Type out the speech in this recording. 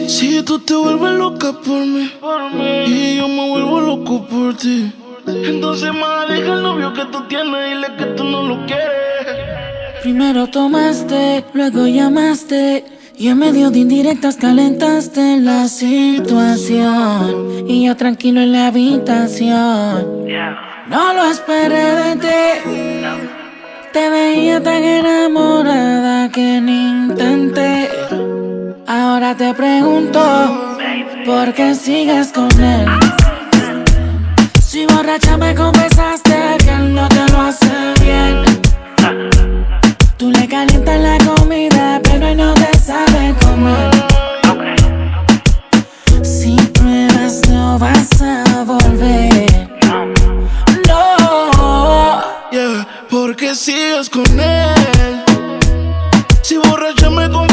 Si tú te vuelves loca por mí y yo me vuelvo loco por ti, entonces más deja el novio que tú tienes, dile que tú no lo quieres. Primero tomaste, luego llamaste y en medio de indirectas calentaste la situación. Y yo tranquilo en la habitación, no lo esperé de ti. Te veía tan enamorada que ni intenté. Ahora te pregunto, ¿por qué sigues con él? Si borracha me confesaste que él no te lo hace bien. Tú le calientas la comida, pero él no te sabe comer. Si pruebas no vas a volver. No. Yeah, ¿por qué sigues con él? Si borracha me confesaste